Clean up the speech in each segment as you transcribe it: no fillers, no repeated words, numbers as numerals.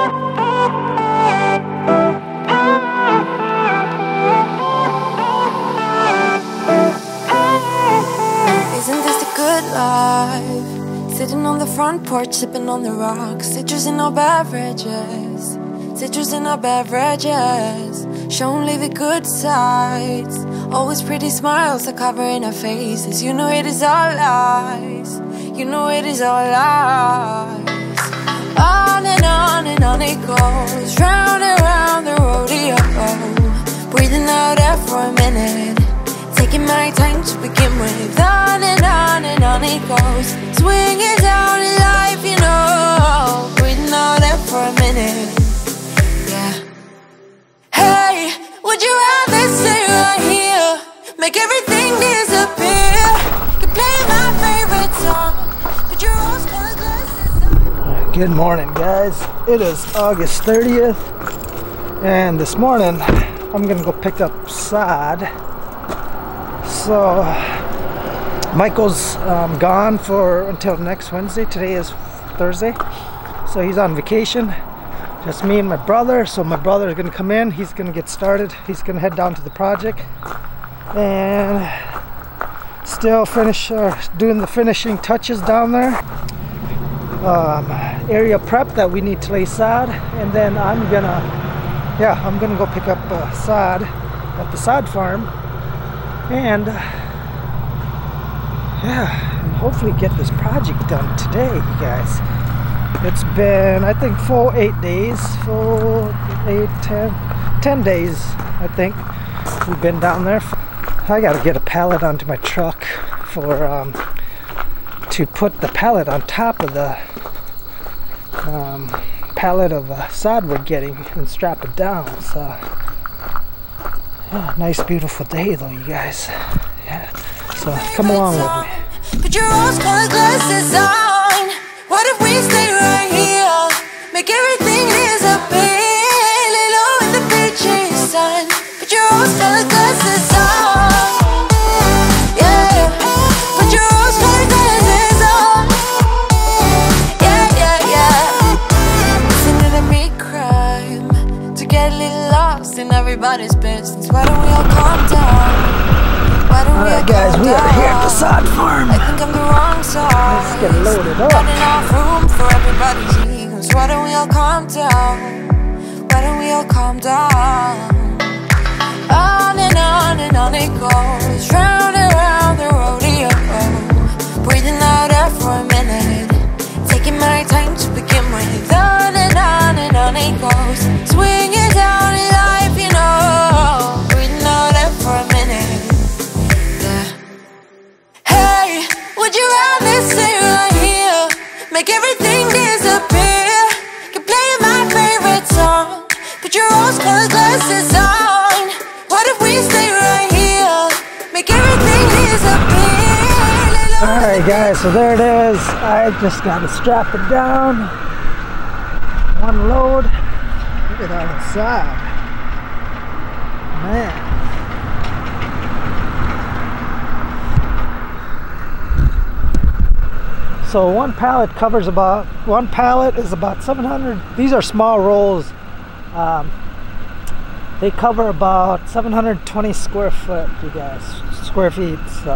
Isn't this the good life? Sitting on the front porch, sipping on the rocks. Citrus in our beverages, citrus in our beverages. Show only the good sides. Always pretty smiles are covering our faces. You know it is all lies. You know it is all lies. On and on it goes, round and round the rodeo. Breathing out air for a minute, taking my time to begin with. On and on it goes, swinging down in life, you know. Breathing out air for a minute, yeah. Hey, would you rather stay right here, make everything disappear? Could play my favorite song, put your rose-colored glasses on. Good morning, guys. It is August 30th, and this morning I'm gonna go pick up sod. So Michael's gone until next Wednesday. Today is Thursday, so he's on vacation. Just me and my brother. So my brother is gonna come in. He's gonna get started. He's gonna head down to the project and still finish doing the finishing touches down there. Area prep that we need to lay sod, and then I'm gonna go pick up sod at the sod farm, and and hopefully get this project done today, you guys. It's been, I think, full 8 days, 10 days, I think we've been down there. I gotta get a pallet onto my truck to put the pallet on top of the pallet of sod we're getting and strap it down. So yeah, nice beautiful day though, you guys. Yeah, so come along with me. Put your rose-colored glasses on. What if we stay right here, make everything disappear? Lay low in the beaching sun. Put your rose-colored glasses on. Yeah, put your rose-colored glasses on. Yeah. Listen to the meat crime, to get a little lost in everybody's business. Why don't we all calm down? Alright guys, we are here at the sod farm. I think I'm the wrong side. Let's get loaded up. Not enough room for everybody's egos. Why don't we all calm down? Why don't we all calm down? On and on it goes, round and round the rodeo. Breathing out air for a minute, taking my time to begin with. On and on it goes, swinging down in life, you know. Breathing out air for a minute. Would you rather stay right here, make everything disappear? Can play my favorite song, put your rose-colored glasses on. What if we stay right here, make everything disappear? Alright guys, so there it is. I just gotta strap it down. One load. Look at that inside. Man. So one pallet is about 700. These are small rolls. They cover about 720 square feet, you guys. Square feet. So.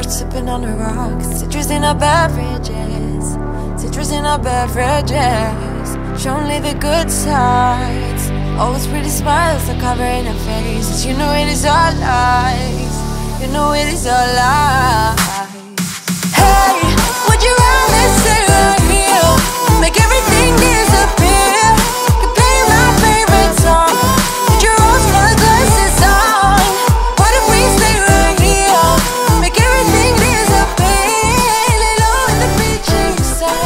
Sipping on the rocks, citrus in our beverages, citrus in our beverages. Show only the good sides. Always pretty smiles are covering our faces. You know it is all lies. You know it is all lies. Hey, would you rather stay right here, make everything disappear? Can play my favorite song, put your rose-colored glasses on. What if we stay right here, make everything disappear? Lay low in the beaching sun.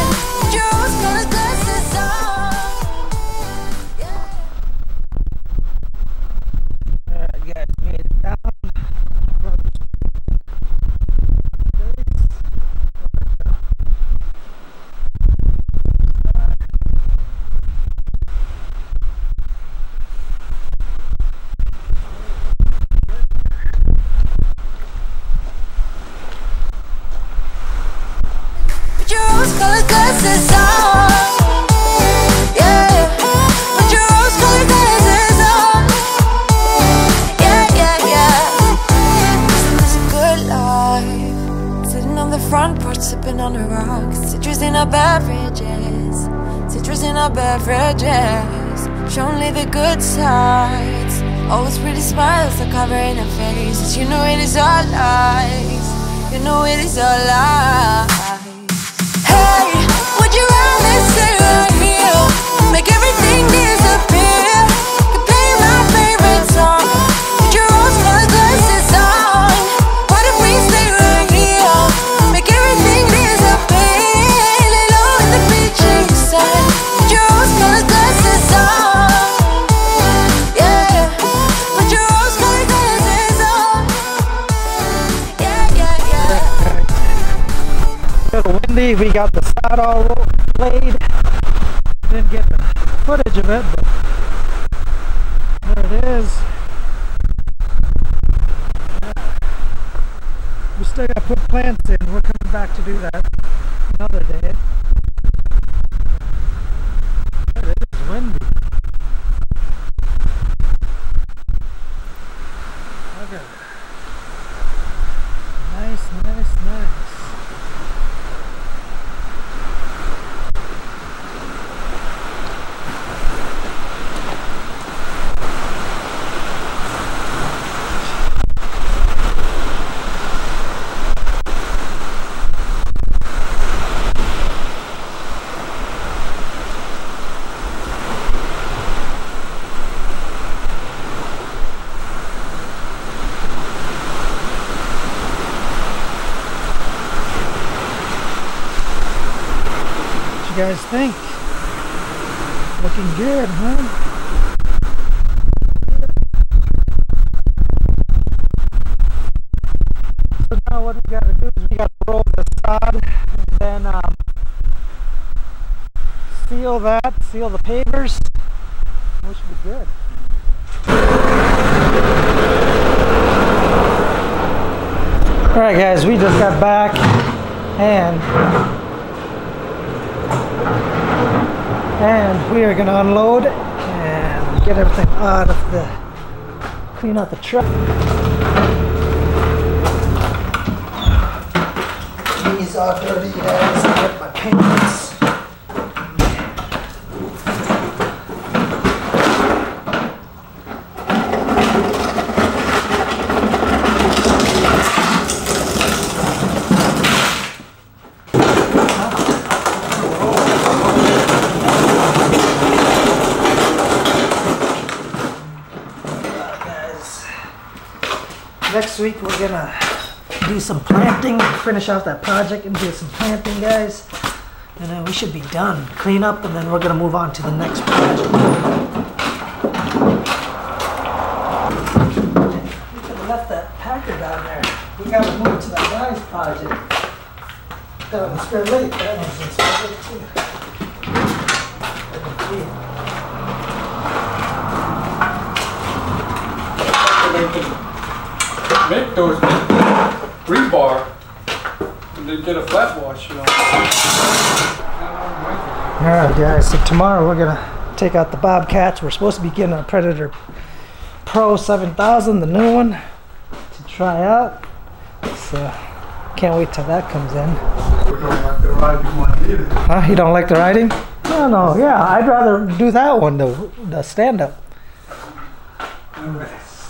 rose-colored glasses on. Yeah, put your rose-colored glasses on. Yeah, yeah, yeah. Isn't this a good life? Sitting on the front porch, sipping on the rocks. Citrus in our beverages, citrus in our beverages. Show only the good sides. Always pretty smiles are covering her faces. You know it is all lies. You know it is all lies. Hey, would you rather stay right here? Make everything disappear. Could play my favorite song. Put your rose-colored glasses on. What if we stay right here? Make everything disappear. Lay low in the beaching sun. Put your rose-colored glasses on. Yeah, put your rose-colored glasses on. Yeah, yeah, yeah. A little windy. We got the sod all laid. Didn't get the footage of it, but there it is. Yeah. We still got to put plants in. We're coming back to do that another day. It is windy. Okay. Nice, nice, nice. What you guys think? Looking good, huh? So now what we gotta do is we gotta roll the sod and then seal that, seal the pavers. We should be good. Alright guys, we just got back and we are going to unload and get everything out of the, clean out the truck. These are dirty guys. I get my paints. Next week we're gonna do some planting, finish off that project and do some planting, guys, and then we should be done. Clean up and then we're gonna move on to the next project. We could have left that Packer down there. We gotta move to that guy's project. That one's Spare Lake. That one's in Spare Lake too. Make those rebar and then get a flat wash, you know. Alright guys, so tomorrow we're gonna take out the Bobcats. We're supposed to be getting a Predator Pro 7000, the new one, to try out. So can't wait till that comes in. We don't like the riding one either. Huh? You don't like the riding? No, yeah, I'd rather do that one, the stand-up.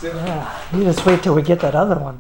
Yeah, you just wait till we get that other one.